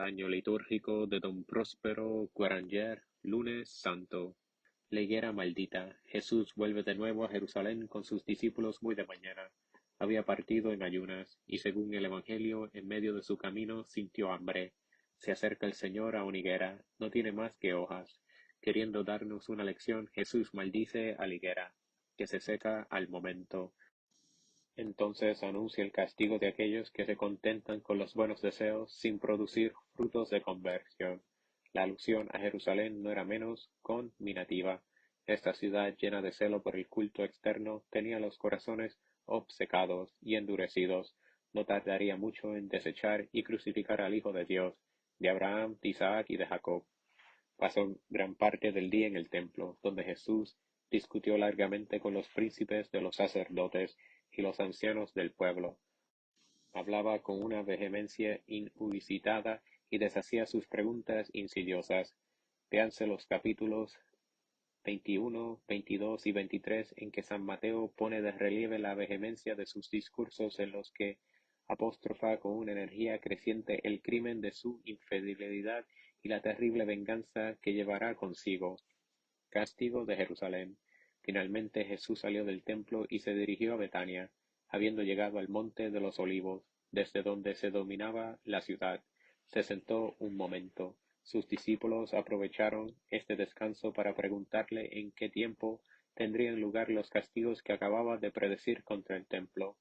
año litúrgico de don Próspero Guaranger, lunes santo. La higuera maldita. Jesús vuelve de nuevo a Jerusalén con sus discípulos muy de mañana. Había partido en ayunas, y según el Evangelio, en medio de su camino sintió hambre. Se acerca el Señor a una higuera, no tiene más que hojas. Queriendo darnos una lección, Jesús maldice a la higuera, que se seca al momento. Entonces anuncia el castigo de aquellos que se contentan con los buenos deseos sin producir frutos de conversión. La alusión a Jerusalén no era menos conminativa. Esta ciudad llena de celo por el culto externo tenía los corazones obcecados y endurecidos. No tardaría mucho en desechar y crucificar al Hijo de Dios, de Abraham, de Isaac y de Jacob. Pasó gran parte del día en el templo, donde Jesús discutió largamente con los príncipes de los sacerdotes y los ancianos del pueblo. Hablaba con una vehemencia inusitada y deshacía sus preguntas insidiosas. Véanse los capítulos 21, 22 y 23 en que San Mateo pone de relieve la vehemencia de sus discursos en los que apostrofa con una energía creciente el crimen de su infidelidad y la terrible venganza que llevará consigo. Castigo de Jerusalén. Finalmente Jesús salió del templo y se dirigió a Betania, habiendo llegado al monte de los olivos, desde donde se dominaba la ciudad. Se sentó un momento. Sus discípulos aprovecharon este descanso para preguntarle en qué tiempo tendrían lugar los castigos que acababa de predecir contra el templo.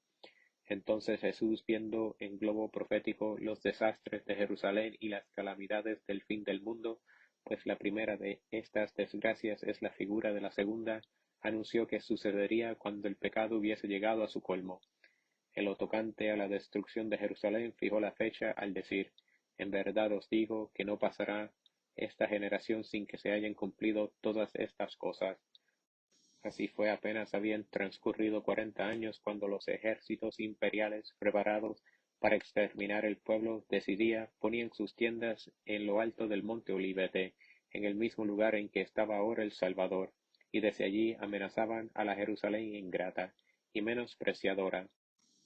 Entonces Jesús, viendo en globo profético los desastres de Jerusalén y las calamidades del fin del mundo, pues la primera de estas desgracias es la figura de la segunda, anunció que sucedería cuando el pecado hubiese llegado a su colmo. En lo tocante a la destrucción de Jerusalén fijó la fecha al decir: En verdad os digo que no pasará esta generación sin que se hayan cumplido todas estas cosas. Así fue apenas habían transcurrido 40 años cuando los ejércitos imperiales, preparados para exterminar el pueblo, ponían sus tiendas en lo alto del monte Olivete, en el mismo lugar en que estaba ahora el Salvador, y desde allí amenazaban a la Jerusalén ingrata y menospreciadora.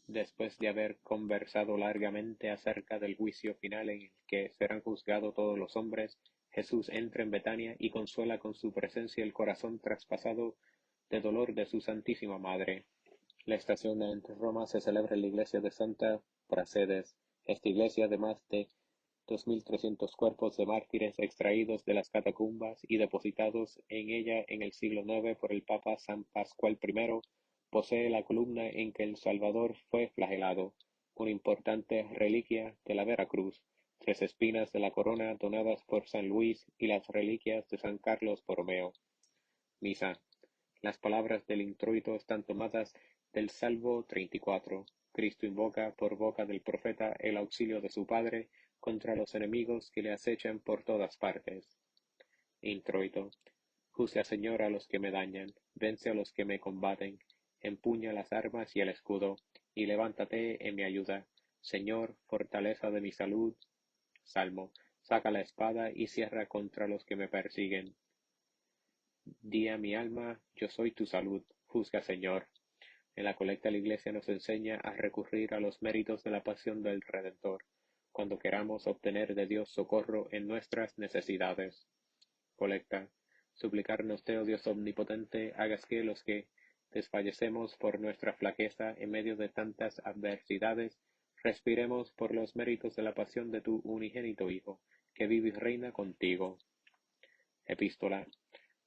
Después de haber conversado largamente acerca del juicio final en el que serán juzgados todos los hombres, Jesús entra en Betania y consuela con su presencia el corazón traspasado de dolor de su Santísima Madre. La estación de entre Roma se celebra en la iglesia de Santa Praxedes. Esta iglesia, además de 2300 cuerpos de mártires extraídos de las catacumbas y depositados en ella en el siglo IX por el Papa San Pascual I, posee la columna en que el Salvador fue flagelado, una importante reliquia de la Vera Cruz, 3 espinas de la corona donadas por San Luis y las reliquias de San Carlos Borromeo. Misa. Las palabras del introito están tomadas del Salmo 34. Cristo invoca por boca del profeta el auxilio de su Padre contra los enemigos que le acechan por todas partes. Introito. Juzga, Señor, a los que me dañan, vence a los que me combaten, empuña las armas y el escudo, y levántate en mi ayuda. Señor, fortaleza de mi salud. Salmo. Saca la espada y cierra contra los que me persiguen. Di a mi alma, yo soy tu salud. Juzga, Señor. En la colecta la Iglesia nos enseña a recurrir a los méritos de la pasión del Redentor, cuando queramos obtener de Dios socorro en nuestras necesidades. Colecta. Suplicarnos, oh Dios omnipotente, hagas que los que desfallecemos por nuestra flaqueza en medio de tantas adversidades, respiremos por los méritos de la pasión de tu unigénito Hijo, que vive y reina contigo. Epístola.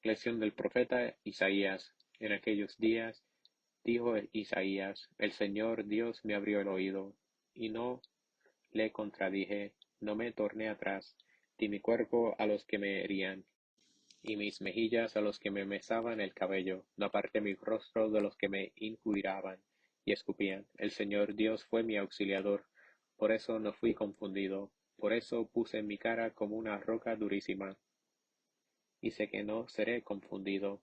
Lección del profeta Isaías. En aquellos días dijo Isaías: El Señor Dios me abrió el oído, y no le contradije, no me torné atrás. Di mi cuerpo a los que me herían, y mis mejillas a los que me mesaban el cabello. No aparté mi rostro de los que me injuriaban y escupían. El Señor Dios fue mi auxiliador, por eso no fui confundido. Por eso puse mi cara como una roca durísima, y sé que no seré confundido.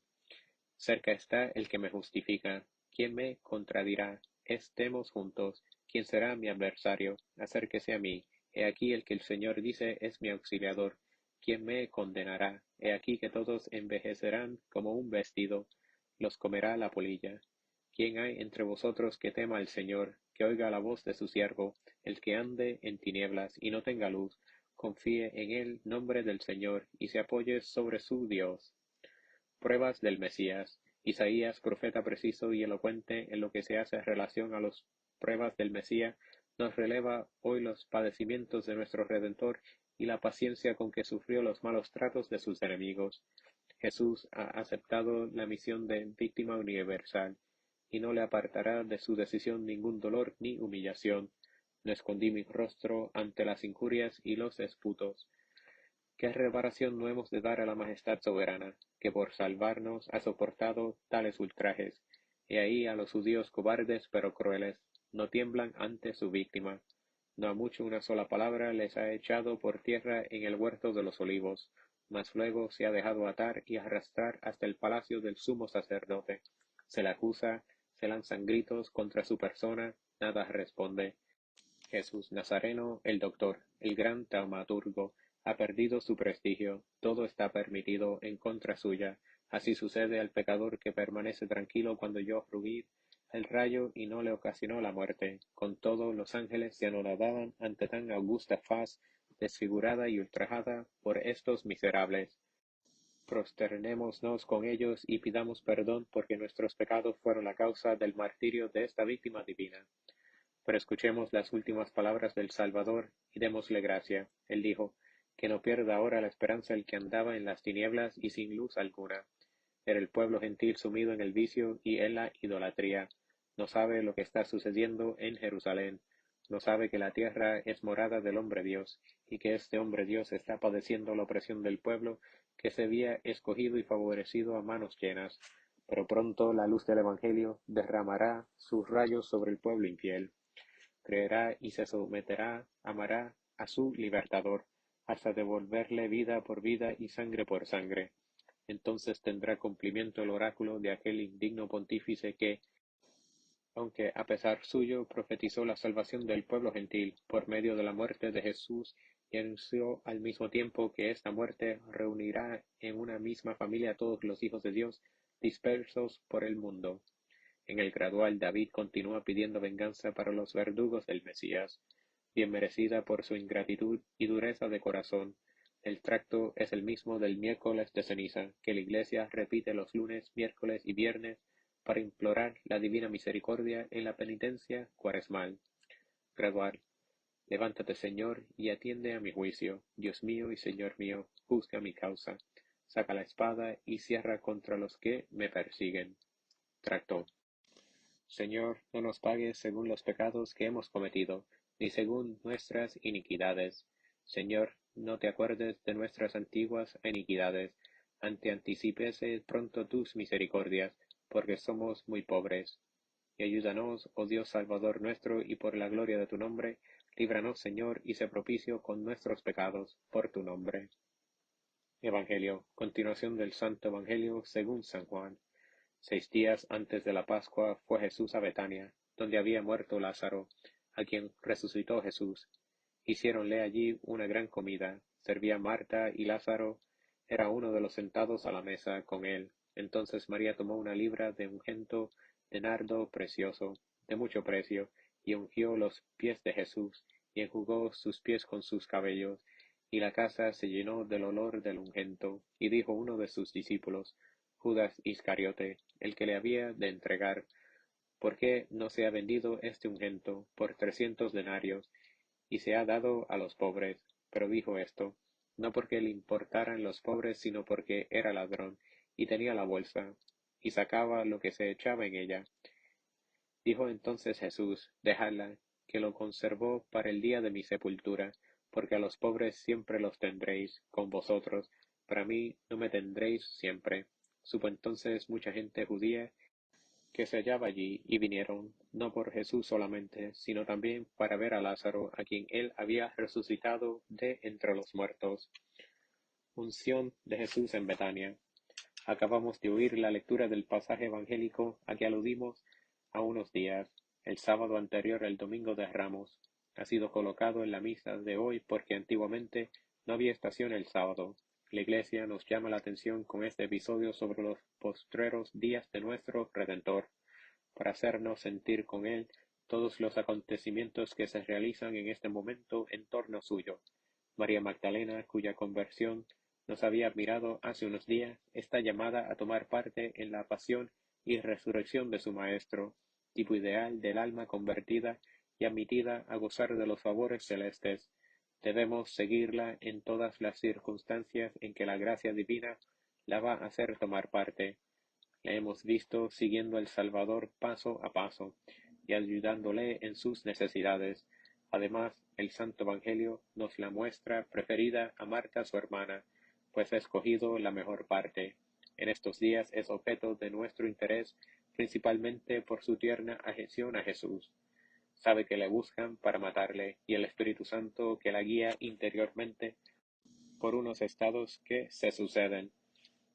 Cerca está el que me justifica. ¿Quién me contradirá? Estemos juntos. ¿Quién será mi adversario? Acérquese a mí. He aquí el que el Señor dice es mi auxiliador. ¿Quién me condenará? He aquí que todos envejecerán como un vestido, los comerá la polilla. ¿Quién hay entre vosotros que tema al Señor, que oiga la voz de su siervo, el que ande en tinieblas y no tenga luz, confíe en el nombre del Señor y se apoye sobre su Dios. Pruebas del Mesías. Isaías, profeta preciso y elocuente en lo que se hace relación a las pruebas del Mesías, nos releva hoy los padecimientos de nuestro Redentor y la paciencia con que sufrió los malos tratos de sus enemigos. Jesús ha aceptado la misión de víctima universal, y no le apartará de su decisión ningún dolor ni humillación. No escondí mi rostro ante las injurias y los esputos. ¿Qué reparación no hemos de dar a la majestad soberana, que por salvarnos ha soportado tales ultrajes? He ahí a los judíos cobardes pero crueles, no tiemblan ante su víctima. No ha mucho una sola palabra les ha echado por tierra en el huerto de los olivos, mas luego se ha dejado atar y arrastrar hasta el palacio del sumo sacerdote. Se le acusa, se lanzan gritos contra su persona, nada responde. Jesús Nazareno, el doctor, el gran taumaturgo, ha perdido su prestigio, todo está permitido en contra suya. Así sucede al pecador que permanece tranquilo cuando yo rugir el rayo y no le ocasionó la muerte. Con todo, los ángeles se anonadaban ante tan augusta faz, desfigurada y ultrajada por estos miserables. Prosternémonos con ellos y pidamos perdón porque nuestros pecados fueron la causa del martirio de esta víctima divina. Pero escuchemos las últimas palabras del Salvador y démosle gracia. Él dijo, que no pierda ahora la esperanza el que andaba en las tinieblas y sin luz alguna. Era el pueblo gentil sumido en el vicio y en la idolatría. No sabe lo que está sucediendo en Jerusalén. No sabe que la tierra es morada del hombre Dios, y que este hombre Dios está padeciendo la opresión del pueblo que se había escogido y favorecido a manos llenas. Pero pronto la luz del Evangelio derramará sus rayos sobre el pueblo infiel. Creerá y se someterá, amará a su libertador, hasta devolverle vida por vida y sangre por sangre. Entonces tendrá cumplimiento el oráculo de aquel indigno pontífice que, aunque a pesar suyo profetizó la salvación del pueblo gentil por medio de la muerte de Jesús y anunció al mismo tiempo que esta muerte reunirá en una misma familia a todos los hijos de Dios dispersos por el mundo. En el gradual David continúa pidiendo venganza para los verdugos del Mesías, bien merecida por su ingratitud y dureza de corazón. El tracto es el mismo del miércoles de ceniza, que la Iglesia repite los lunes, miércoles y viernes para implorar la divina misericordia en la penitencia cuaresmal. Gradual. Levántate, Señor, y atiende a mi juicio. Dios mío y Señor mío, juzga mi causa. Saca la espada y cierra contra los que me persiguen. Tracto. Señor, no nos pagues según los pecados que hemos cometido, ni según nuestras iniquidades. Señor, no te acuerdes de nuestras antiguas iniquidades, anticípese pronto tus misericordias, porque somos muy pobres. Y ayúdanos, oh Dios Salvador nuestro, y por la gloria de tu nombre, líbranos, Señor, y sé propicio con nuestros pecados, por tu nombre. Evangelio. Continuación del Santo Evangelio según San Juan. 6 días antes de la Pascua fue Jesús a Betania, donde había muerto Lázaro, a quien resucitó Jesús. Hiciéronle allí una gran comida. Servía Marta y Lázaro era uno de los sentados a la mesa con él. Entonces María tomó una libra de ungüento de nardo precioso, de mucho precio, y ungió los pies de Jesús, y enjugó sus pies con sus cabellos. Y la casa se llenó del olor del ungüento. Y dijo uno de sus discípulos, Judas Iscariote, el que le había de entregar, ¿por qué no se ha vendido este ungüento por 300 denarios, y se ha dado a los pobres? Pero dijo esto, no porque le importaran los pobres, sino porque era ladrón, y tenía la bolsa, y sacaba lo que se echaba en ella. Dijo entonces Jesús, dejadla, que lo conservó para el día de mi sepultura, porque a los pobres siempre los tendréis con vosotros, pero a mí no me tendréis siempre. Supo entonces mucha gente judía que se hallaba allí, y vinieron, no por Jesús solamente, sino también para ver a Lázaro, a quien él había resucitado de entre los muertos. Unción de Jesús en Betania. Acabamos de oír la lectura del pasaje evangélico a que aludimos a unos días. El sábado anterior al Domingo de Ramos ha sido colocado en la misa de hoy porque antiguamente no había estación el sábado. La Iglesia nos llama la atención con este episodio sobre los postreros días de nuestro Redentor, para hacernos sentir con él todos los acontecimientos que se realizan en este momento en torno suyo. María Magdalena, cuya conversión nos había admirado hace unos días, está llamada a tomar parte en la pasión y resurrección de su Maestro, tipo ideal del alma convertida y admitida a gozar de los favores celestes. Debemos seguirla en todas las circunstancias en que la gracia divina la va a hacer tomar parte. La hemos visto siguiendo al Salvador paso a paso y ayudándole en sus necesidades. Además, el Santo Evangelio nos la muestra preferida a Marta su hermana, pues ha escogido la mejor parte. En estos días es objeto de nuestro interés principalmente por su tierna adhesión a Jesús. Sabe que le buscan para matarle y el Espíritu Santo que la guía interiormente por unos estados que se suceden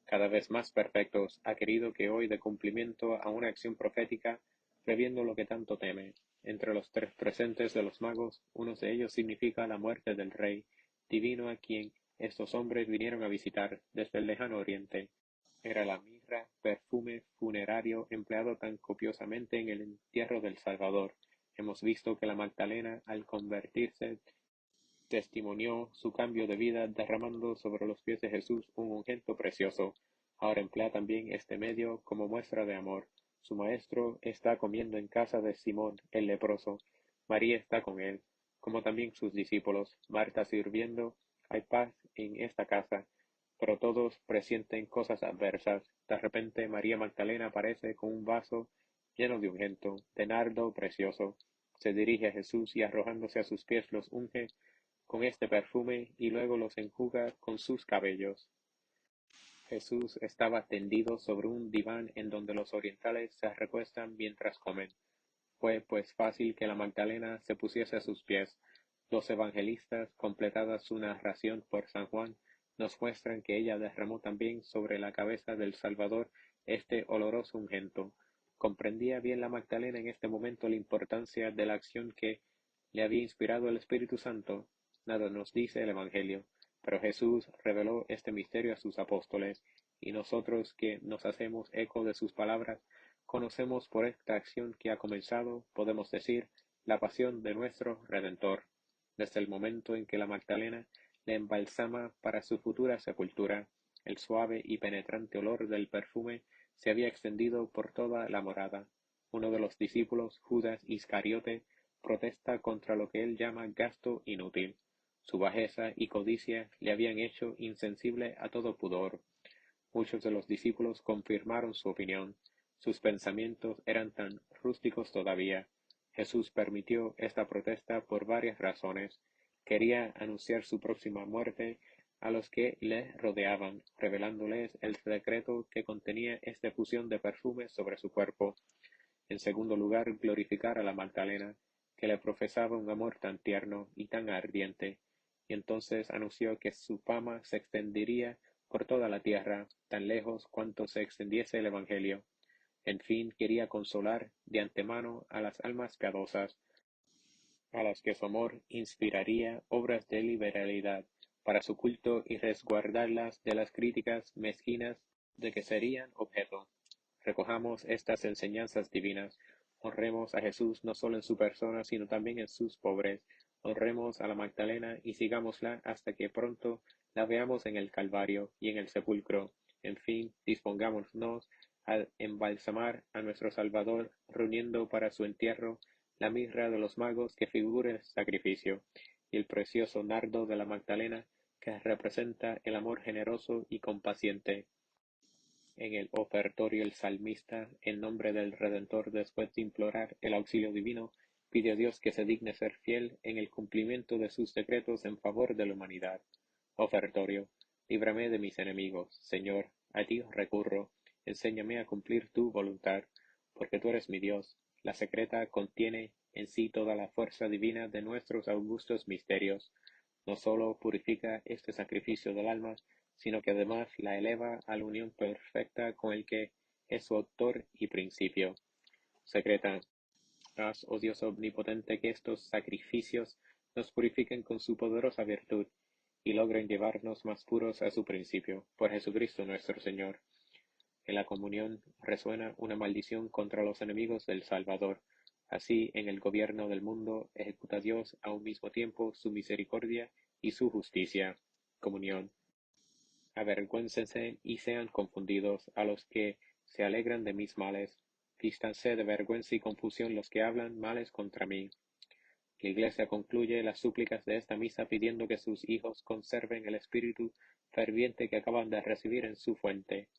cada vez más perfectos, ha querido que hoy dé cumplimiento a una acción profética, previendo lo que tanto teme. Entre los tres presentes de los magos, uno de ellos significa la muerte del Rey divino a quien estos hombres vinieron a visitar desde el lejano oriente. Era la mirra, perfume funerario empleado tan copiosamente en el entierro del Salvador. Hemos visto que la Magdalena, al convertirse, testimonió su cambio de vida derramando sobre los pies de Jesús un ungüento precioso. Ahora emplea también este medio como muestra de amor. Su maestro está comiendo en casa de Simón el leproso. María está con él, como también sus discípulos. Marta sirviendo. Hay paz en esta casa, pero todos presienten cosas adversas. De repente María Magdalena aparece con un vaso lleno de ungüento, de nardo precioso. Se dirige a Jesús y arrojándose a sus pies los unge con este perfume y luego los enjuga con sus cabellos. Jesús estaba tendido sobre un diván en donde los orientales se recuestan mientras comen. Fue pues fácil que la Magdalena se pusiese a sus pies. Los evangelistas, completada su narración por San Juan, nos muestran que ella derramó también sobre la cabeza del Salvador este oloroso ungüento. Comprendía bien la Magdalena en este momento la importancia de la acción que le había inspirado el Espíritu Santo. Nada nos dice el Evangelio, pero Jesús reveló este misterio a sus apóstoles, y nosotros que nos hacemos eco de sus palabras, conocemos por esta acción que ha comenzado, podemos decir, la pasión de nuestro Redentor, desde el momento en que la Magdalena le embalsama para su futura sepultura. El suave y penetrante olor del perfume se había extendido por toda la morada. Uno de los discípulos, Judas Iscariote, protesta contra lo que él llama gasto inútil. Su bajeza y codicia le habían hecho insensible a todo pudor. Muchos de los discípulos confirmaron su opinión. Sus pensamientos eran tan rústicos todavía. Jesús permitió esta protesta por varias razones. Quería anunciar su próxima muerte a los que le rodeaban, revelándoles el secreto que contenía esta efusión de perfume sobre su cuerpo. En segundo lugar, glorificar a la Magdalena, que le profesaba un amor tan tierno y tan ardiente, y entonces anunció que su fama se extendería por toda la tierra, tan lejos cuanto se extendiese el Evangelio. En fin, quería consolar de antemano a las almas piadosas, a las que su amor inspiraría obras de liberalidad para su culto y resguardarlas de las críticas mezquinas de que serían objeto. Recojamos estas enseñanzas divinas, honremos a Jesús no solo en su persona, sino también en sus pobres, honremos a la Magdalena y sigámosla hasta que pronto la veamos en el Calvario y en el sepulcro. En fin, dispongámonos a embalsamar a nuestro Salvador, reuniendo para su entierro la mirra de los magos que figura el sacrificio, y el precioso nardo de la Magdalena que representa el amor generoso y compaciente. En el ofertorio el salmista, en nombre del Redentor, después de implorar el auxilio divino, pide a Dios que se digne ser fiel en el cumplimiento de sus decretos en favor de la humanidad. Ofertorio, líbrame de mis enemigos, Señor, a ti recurro, enséñame a cumplir tu voluntad, porque tú eres mi Dios. La secreta contiene en sí toda la fuerza divina de nuestros augustos misterios. No sólo purifica este sacrificio del alma, sino que además la eleva a la unión perfecta con el que es su autor y principio. Secreta, haz, oh Dios omnipotente, que estos sacrificios nos purifiquen con su poderosa virtud y logren llevarnos más puros a su principio. Por Jesucristo nuestro Señor. En la comunión resuena una maldición contra los enemigos del Salvador. Así, en el gobierno del mundo, ejecuta Dios a un mismo tiempo su misericordia y su justicia. Comunión. Avergüéncense y sean confundidos a los que se alegran de mis males. Vístanse de vergüenza y confusión los que hablan males contra mí. La Iglesia concluye las súplicas de esta misa pidiendo que sus hijos conserven el espíritu ferviente que acaban de recibir en su fuente.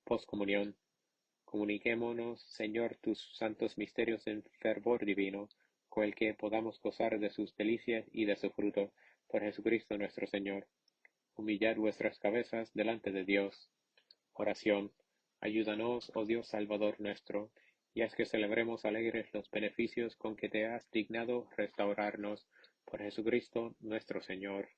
Postcomunión. Comuniquémonos, Señor, tus santos misterios en fervor divino, con el que podamos gozar de sus delicias y de su fruto, por Jesucristo nuestro Señor. Humillad vuestras cabezas delante de Dios. Oración. Ayúdanos, oh Dios Salvador nuestro, y haz que celebremos alegres los beneficios con que te has dignado restaurarnos, por Jesucristo nuestro Señor.